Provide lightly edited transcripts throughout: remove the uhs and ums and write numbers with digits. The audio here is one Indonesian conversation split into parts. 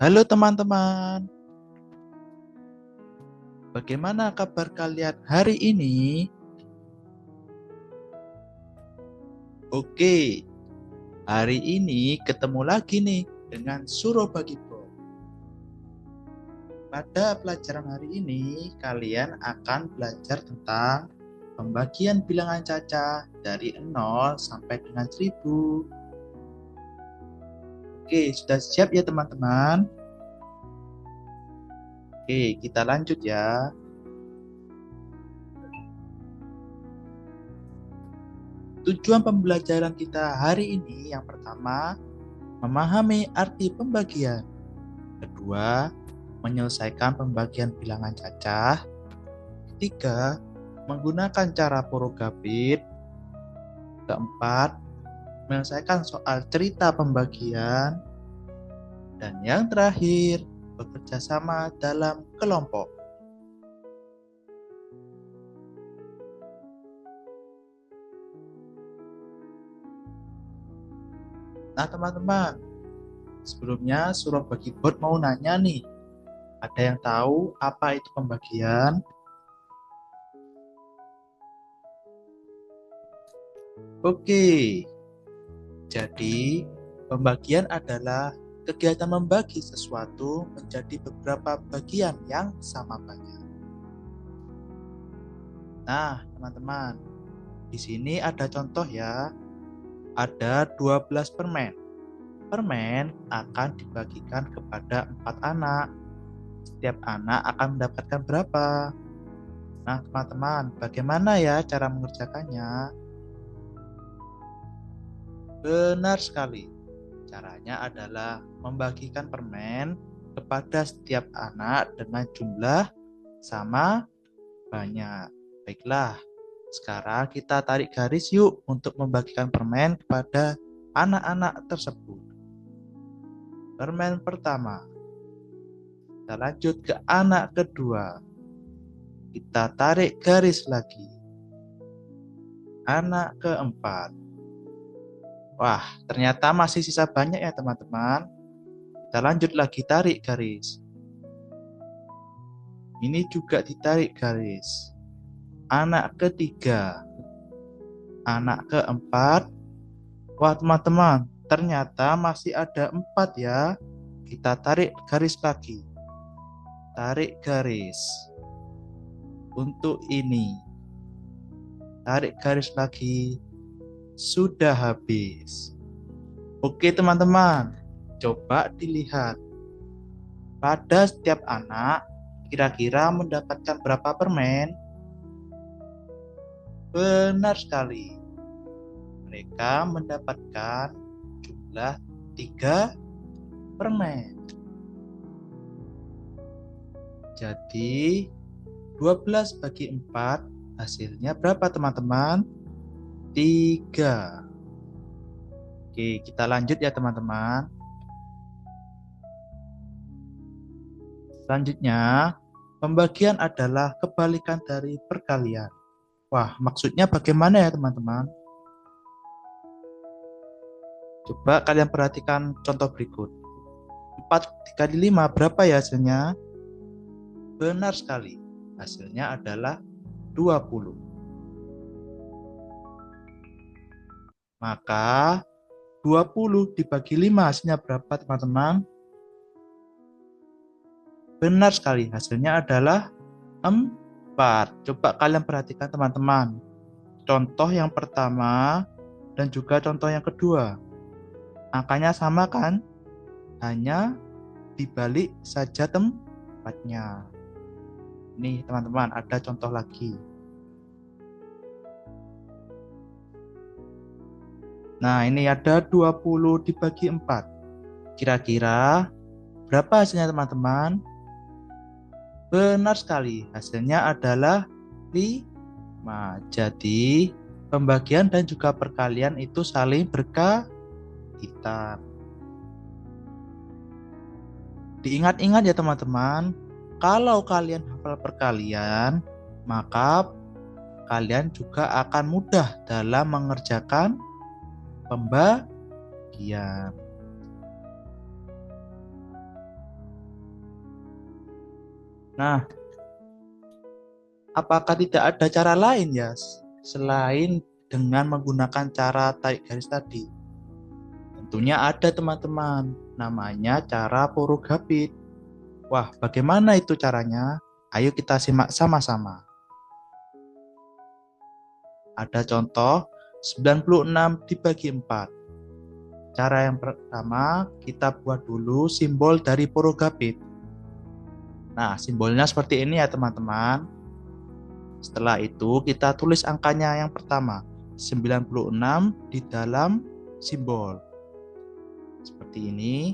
Halo teman-teman, bagaimana kabar kalian hari ini? Oke, hari ini ketemu lagi nih dengan Suro Bagito. Pada pelajaran hari ini, kalian akan belajar tentang pembagian bilangan cacah dari 0 sampai dengan 1000. Oke, sudah siap ya teman-teman? Oke, kita lanjut ya. Tujuan pembelajaran kita hari ini yang pertama, memahami arti pembagian. Kedua, menyelesaikan pembagian bilangan cacah. Ketiga, menggunakan cara Porogapit. Keempat, menyelesaikan soal cerita pembagian. Dan yang terakhir, bekerja sama dalam kelompok. Nah teman-teman, sebelumnya Suro Bagibot mau nanya nih, ada yang tahu apa itu pembagian? Oke, jadi pembagian adalah kegiatan membagi sesuatu menjadi beberapa bagian yang sama banyak. Nah, teman-teman, di sini ada contoh ya. Ada 12 permen. Permen akan dibagikan kepada 4 anak. Setiap anak akan mendapatkan berapa? Nah, teman-teman, bagaimana ya cara mengerjakannya? Benar sekali. Caranya adalah membagikan permen kepada setiap anak dengan jumlah sama banyak. Baiklah, sekarang kita tarik garis yuk untuk membagikan permen kepada anak-anak tersebut. Permen pertama. Kita lanjut ke anak kedua. Kita tarik garis lagi. Anak keempat. Wah, ternyata masih sisa banyak ya teman-teman. Kita lanjut lagi tarik garis. Ini juga ditarik garis. Anak ketiga. Anak keempat. Wah teman-teman, ternyata masih ada 4 ya. Kita tarik garis lagi. Tarik garis. Untuk ini. Tarik garis lagi. Sudah habis. Oke teman-teman, coba dilihat. Pada setiap anak, kira-kira mendapatkan berapa permen? Benar sekali. Mereka mendapatkan jumlah 3 permen. Jadi 12 bagi 4 hasilnya berapa teman-teman? 3. Oke, kita lanjut ya teman-teman. Selanjutnya, pembagian adalah kebalikan dari perkalian. Wah, maksudnya bagaimana ya teman-teman? Coba kalian perhatikan contoh berikut. 4 dikali 5 berapa ya hasilnya? Benar sekali. Hasilnya adalah 20. Maka 20 dibagi 5 hasilnya berapa teman-teman? Benar sekali. Hasilnya adalah 4. Coba kalian perhatikan teman-teman. Contoh yang pertama dan juga contoh yang kedua. Angkanya sama kan? Hanya dibalik saja tempatnya. Nih teman-teman, ada contoh lagi. Nah, ini ada 20 dibagi 4. Kira-kira berapa hasilnya teman-teman? Benar sekali, hasilnya adalah 5. Jadi, pembagian dan juga perkalian itu saling berkaitan. Diingat-ingat ya teman-teman, kalau kalian hafal perkalian, maka kalian juga akan mudah dalam mengerjakan pembagian. Nah, apakah tidak ada cara lain ya selain dengan menggunakan cara tarik garis tadi? Tentunya ada teman-teman, namanya cara Porogapit. Wah, bagaimana itu caranya? Ayo kita simak sama-sama. Ada contoh 96 dibagi 4. Cara yang pertama, kita buat dulu simbol dari Porogapit. Nah, simbolnya seperti ini ya teman-teman. Setelah itu, kita tulis angkanya yang pertama, 96 di dalam simbol. Seperti ini.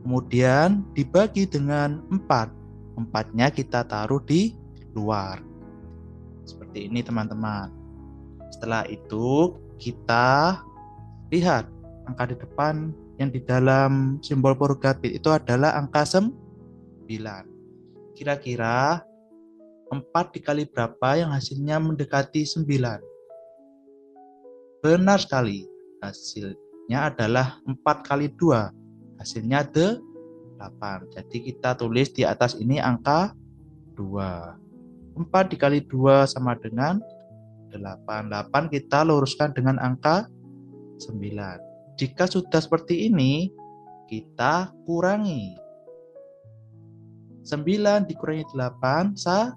Kemudian dibagi dengan 4. 4-nya kita taruh di luar. Seperti ini teman-teman. Setelah itu kita lihat angka di depan yang di dalam simbol Porogapit itu adalah angka 9. Kira-kira 4 dikali berapa yang hasilnya mendekati 9? Benar sekali. Hasilnya adalah 4 kali 2. Hasilnya 8. Jadi kita tulis di atas ini angka 2. 4 dikali 2 sama dengan 8. 8 kita luruskan dengan angka 9. Jika sudah seperti ini, kita kurangi. 9 dikurangi 8, 1.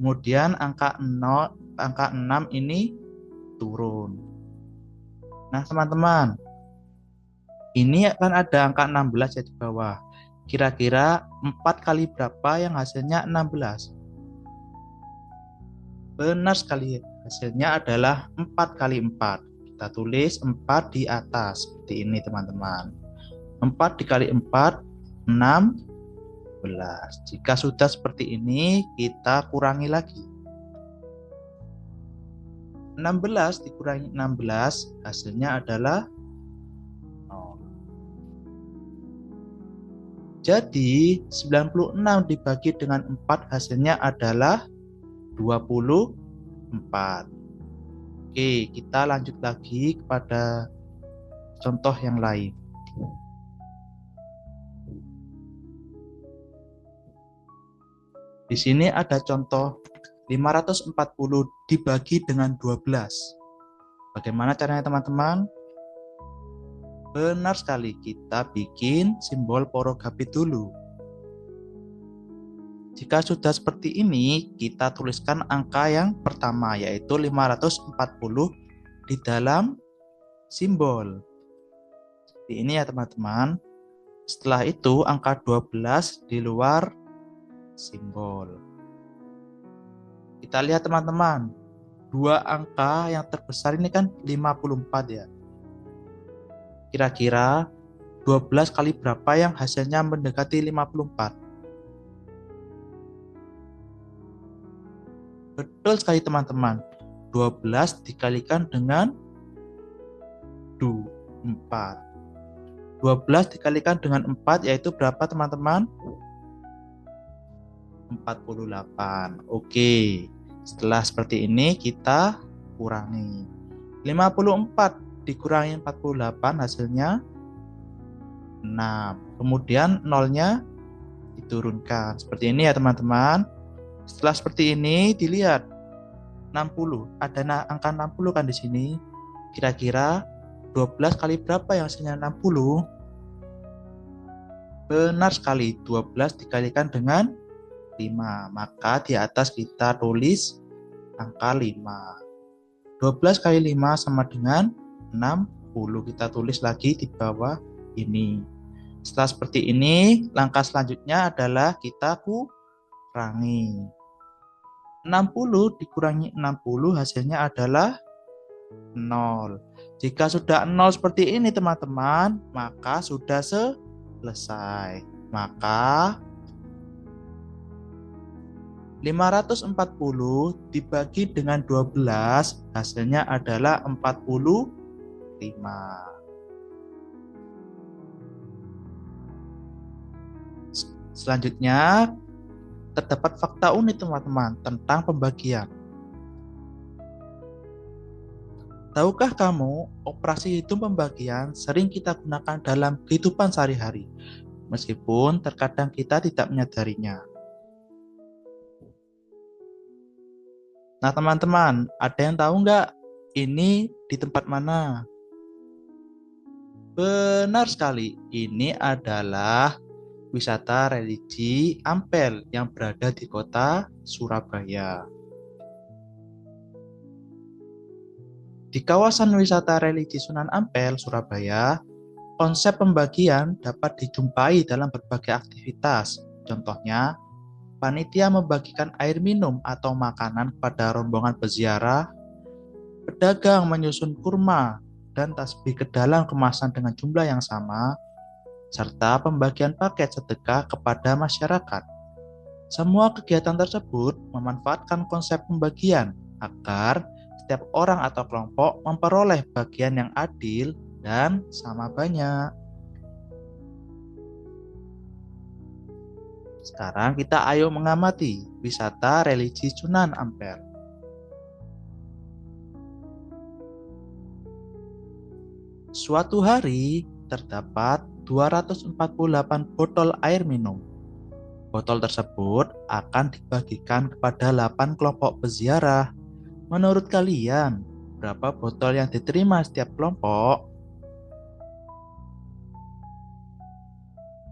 Kemudian angka 6 ini turun. Nah, teman-teman, ini kan ada angka 16 ya di bawah. Kira-kira 4 kali berapa yang hasilnya 16? Benar sekali, hasilnya adalah 4 kali 4. Kita tulis 4 di atas, seperti ini teman-teman. 4 dikali 4, 16. Jika sudah seperti ini, kita kurangi lagi. 16 dikurangi 16, hasilnya adalah 0. Jadi, 96 dibagi dengan 4, hasilnya adalah 24. Oke, kita lanjut lagi kepada contoh yang lain. Di sini ada contoh 540 dibagi dengan 12. Bagaimana caranya teman-teman? Benar sekali, kita bikin simbol Porogapit dulu. Jika sudah seperti ini, kita tuliskan angka yang pertama, yaitu 540 di dalam simbol. Seperti ini ya teman-teman. Setelah itu, angka 12 di luar simbol. Kita lihat teman-teman, dua angka yang terbesar ini kan 54 ya. Kira-kira 12 kali berapa yang hasilnya mendekati 54? Betul sekali teman-teman. 12 dikalikan dengan 4. 12 dikalikan dengan 4 yaitu berapa teman-teman? 48. Oke. Setelah seperti ini kita kurangi. 54 dikurangi 48 hasilnya 6. Kemudian nolnya diturunkan. Seperti ini ya teman-teman. Setelah seperti ini dilihat 60. Ada angka 60 kan di sini. Kira-kira 12 kali berapa yang hasilnya 60? Benar sekali, 12 dikalikan dengan 5. Maka di atas kita tulis angka 5. 12 kali 5 sama dengan 60. Kita tulis lagi di bawah ini. Setelah seperti ini, langkah selanjutnya adalah kita kurangi. 60 dikurangi 60 hasilnya adalah 0. Jika sudah 0 seperti ini teman-teman, maka sudah selesai. Maka 540 dibagi dengan 12 hasilnya adalah 45. Selanjutnya terdapat fakta unik teman-teman tentang pembagian. Tahukah kamu, operasi hitung pembagian sering kita gunakan dalam kehidupan sehari-hari. meskipun terkadang kita tidak menyadarinya. Nah, teman-teman, ada yang tahu nggak ini di tempat mana? Benar sekali, ini adalah wisata religi Ampel yang berada di kota Surabaya. Di kawasan wisata religi Sunan Ampel, Surabaya, konsep pembagian dapat dijumpai dalam berbagai aktivitas. Contohnya, panitia membagikan air minum atau makanan kepada rombongan peziarah, pedagang menyusun kurma dan tasbih ke dalam kemasan dengan jumlah yang sama, serta pembagian paket sedekah kepada masyarakat. Semua kegiatan tersebut memanfaatkan konsep pembagian agar setiap orang atau kelompok memperoleh bagian yang adil dan sama banyak. Sekarang kita ayo mengamati wisata religi Sunan Ampel. Suatu hari terdapat 248 botol air minum. Botol tersebut akan dibagikan kepada 8 kelompok peziarah. Menurut kalian, berapa botol yang diterima setiap kelompok?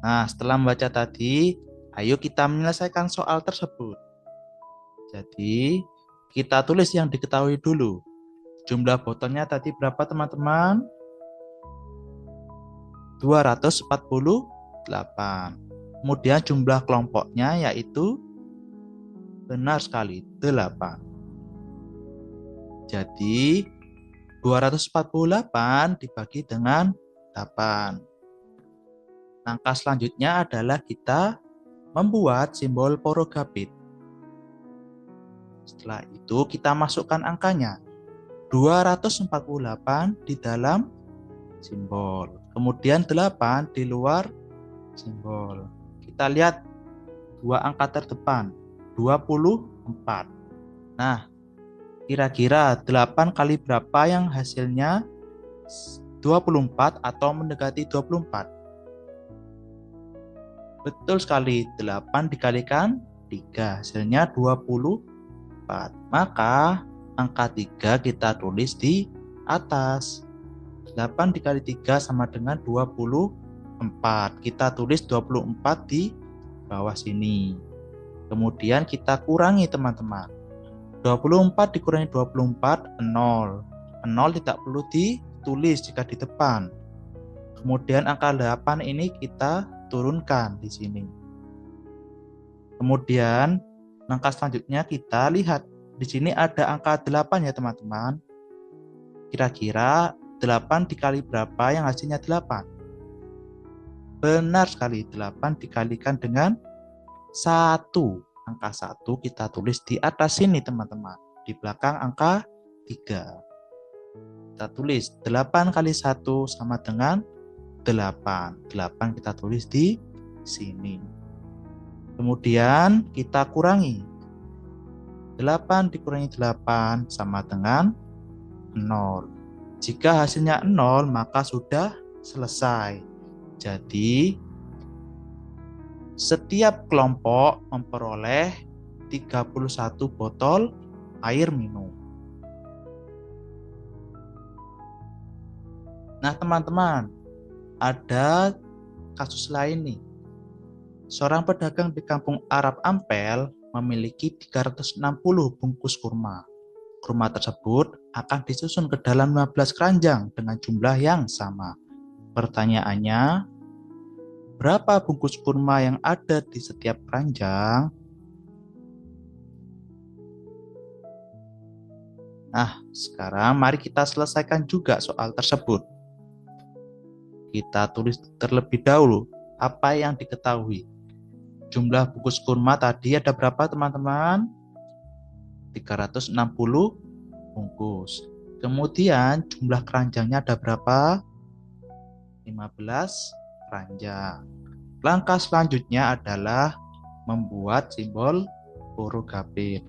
Nah, setelah membaca tadi, ayo kita menyelesaikan soal tersebut. Jadi, kita tulis yang diketahui dulu. Jumlah botolnya tadi berapa, teman-teman? 248. Kemudian jumlah kelompoknya yaitu benar sekali, 8. Jadi 248 dibagi dengan 8. Langkah selanjutnya adalah kita membuat simbol porogabit. Setelah itu kita masukkan angkanya 248 di dalam simbol. Kemudian 8 di luar simbol. Kita lihat dua angka terdepan, 24. Nah, kira-kira 8 kali berapa yang hasilnya 24 atau mendekati 24? Betul sekali, 8 dikalikan 3, hasilnya 24. Maka angka 3 kita tulis di atas. 8 dikali 3 sama dengan 24. Kita tulis 24 di bawah sini. Kemudian kita kurangi, teman-teman. 24 dikurangi 24, 0. 0 tidak perlu ditulis jika di depan. Kemudian angka 8 ini kita turunkan di sini. Kemudian langkah selanjutnya kita lihat di sini ada angka 8 ya, teman-teman. Kira-kira 8 dikali berapa yang hasilnya 8? Benar sekali, 8 dikalikan dengan 1. Angka 1 kita tulis di atas sini, teman-teman. Di belakang angka 3. Kita tulis 8 kali 1 sama dengan 8. 8 kita tulis di sini. Kemudian kita kurangi. 8 dikurangi 8 sama dengan 0. Jika hasilnya 0, maka sudah selesai. Jadi, setiap kelompok memperoleh 31 botol air minum. Nah, teman-teman, ada kasus lain nih. Seorang pedagang di kampung Arab Ampel memiliki 360 bungkus kurma. Kurma tersebut akan disusun ke dalam 15 keranjang dengan jumlah yang sama. Pertanyaannya, berapa bungkus kurma yang ada di setiap keranjang? Nah, sekarang mari kita selesaikan juga soal tersebut. Kita tulis terlebih dahulu apa yang diketahui. Jumlah bungkus kurma tadi ada berapa, teman-teman? 360 bungkus. Kemudian jumlah keranjangnya ada berapa? 15 keranjang. Langkah selanjutnya adalah membuat simbol porogabit.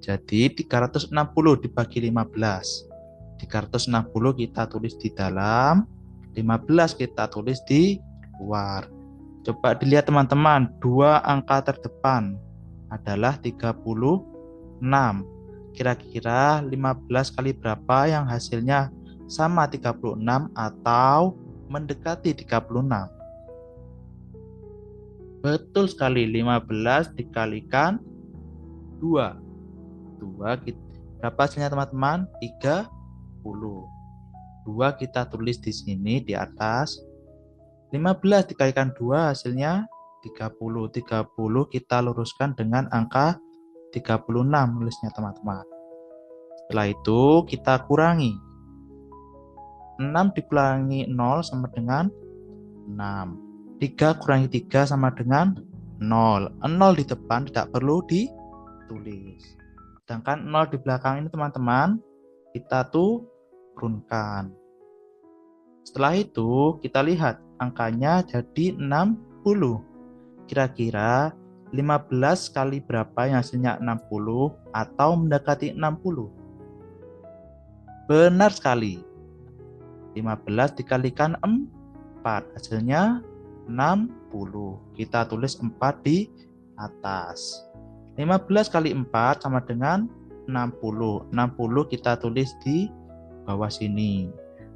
Jadi 360 dibagi 15. 360 kita tulis di dalam, 15 kita tulis di luar. Coba dilihat teman-teman, dua angka terdepan adalah 36. Kira-kira 15 kali berapa yang hasilnya sama 36 atau mendekati 36? Betul sekali, 15 dikalikan 2. Berapa hasilnya teman-teman? 30. 2 kita tulis di sini di atas. 15 dikalikan 2 hasilnya 30. 30 kita luruskan dengan angka 36 nulisnya teman-teman. Setelah itu kita kurangi. 6 dikurangi 0 sama dengan 6. 3 kurangi 3 sama dengan 0. 0 di depan tidak perlu ditulis. Sedangkan 0 di belakang ini teman-teman kita turunkan. Setelah itu kita lihat angkanya jadi 60. Kira-kira 15 kali berapa yang hasilnya 60 atau mendekati 60? Benar sekali. 15 dikalikan 4 hasilnya 60. Kita tulis 4 di atas. 15 kali 4 sama dengan 60. 60 kita tulis di bawah sini.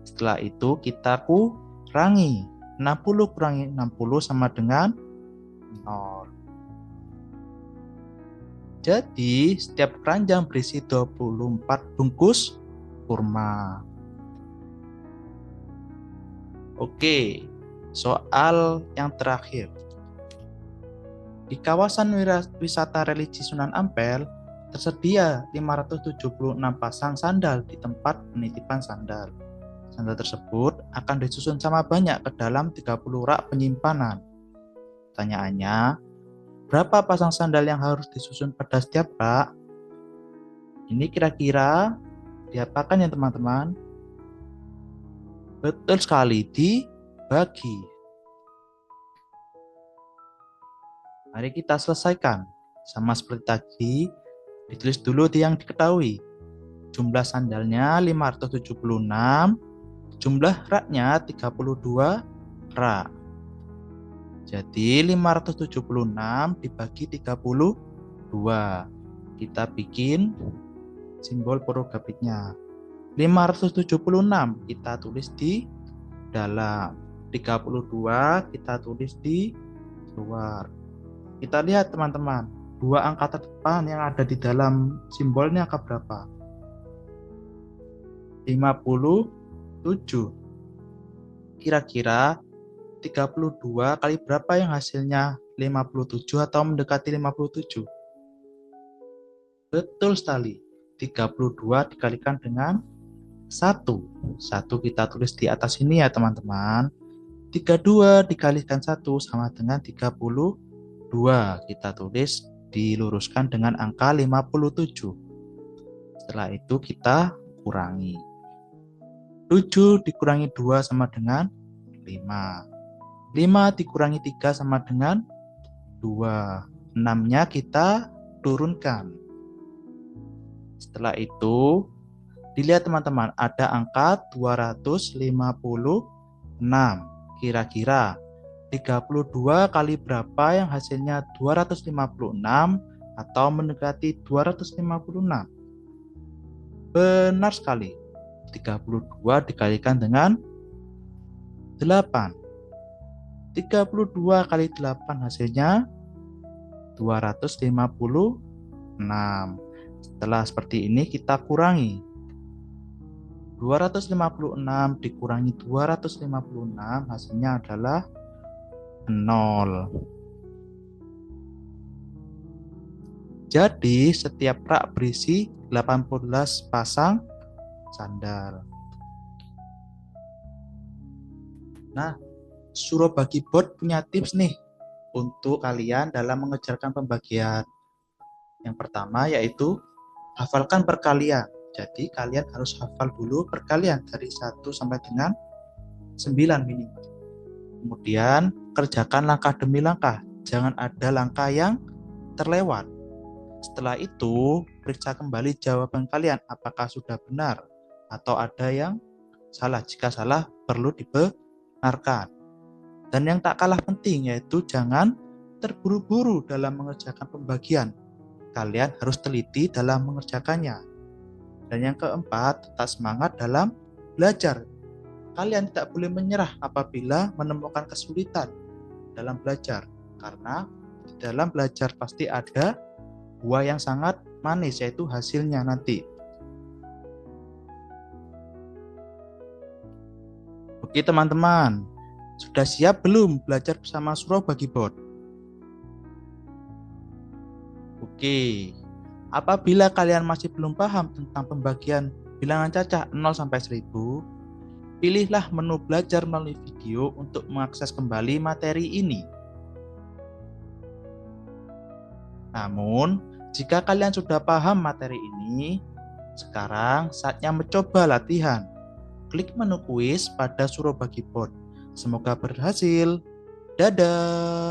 Setelah itu kita kurangi. 60 kurangi 60 sama dengan 0. Jadi setiap keranjang berisi 24 bungkus kurma. Oke, soal yang terakhir. Di kawasan wisata religi Sunan Ampel tersedia 576 pasang sandal di tempat penitipan sandal. Sandal tersebut akan disusun sama banyak ke dalam 30 rak penyimpanan. Pertanyaannya, berapa pasang sandal yang harus disusun pada setiap rak? Ini kira-kira diapakan ya teman-teman? Betul sekali, dibagi. Mari kita selesaikan. Sama seperti tadi, ditulis dulu yang diketahui. Jumlah sandalnya 576, jumlah raknya 32 rak. Jadi 576 dibagi 32. Kita bikin simbol porogabitnya. 576 kita tulis di dalam. 32 kita tulis di luar. Kita lihat teman-teman, dua angka terdepan yang ada di dalam simbolnya angka berapa? 57. Kira-kira 32 kali berapa yang hasilnya 57 atau mendekati 57? Betul sekali. 32 dikalikan dengan 1. 1 kita tulis di atas ini ya teman-teman. 32 dikalikan 1 sama dengan 32. Kita tulis diluruskan dengan angka 57. Setelah itu kita kurangi. 7 dikurangi 2 sama dengan 5. 5 dikurangi 3 sama dengan 2. 6-nya kita turunkan. Setelah itu, dilihat teman-teman, ada angka 256. Kira-kira 32 kali berapa yang hasilnya 256 atau mendekati 256? Benar sekali. 32 dikalikan dengan 8. 32 kali 8 hasilnya 256. Setelah seperti ini kita kurangi. 256 dikurangi 256 hasilnya adalah 0. Jadi setiap rak berisi 18 pasang sandal. Nah, Surabagi Board punya tips nih untuk kalian dalam mengerjakan pembagian. Yang pertama yaitu hafalkan perkalian. Jadi kalian harus hafal dulu perkalian dari 1 sampai dengan 9 minimal. Kemudian kerjakan langkah demi langkah. Jangan ada langkah yang terlewat. Setelah itu, periksa kembali jawaban kalian apakah sudah benar. atau ada yang salah. Jika salah, perlu dibenarkan. Dan yang tak kalah penting yaitu jangan terburu-buru dalam mengerjakan pembagian. Kalian harus teliti dalam mengerjakannya. Dan yang keempat, tetap semangat dalam belajar. Kalian tidak boleh menyerah apabila menemukan kesulitan dalam belajar. Karena di dalam belajar pasti ada buah yang sangat manis, yaitu hasilnya nanti. Oke teman-teman, sudah siap belum belajar bersama Surau Bagi Bot? Oke, apabila kalian masih belum paham tentang pembagian bilangan cacah 0 sampai 1000, pilihlah menu belajar melalui video untuk mengakses kembali materi ini. Namun, jika kalian sudah paham materi ini, sekarang saatnya mencoba latihan. Klik menu kuis pada Surau Bagi Bot. Semoga berhasil. Dadah!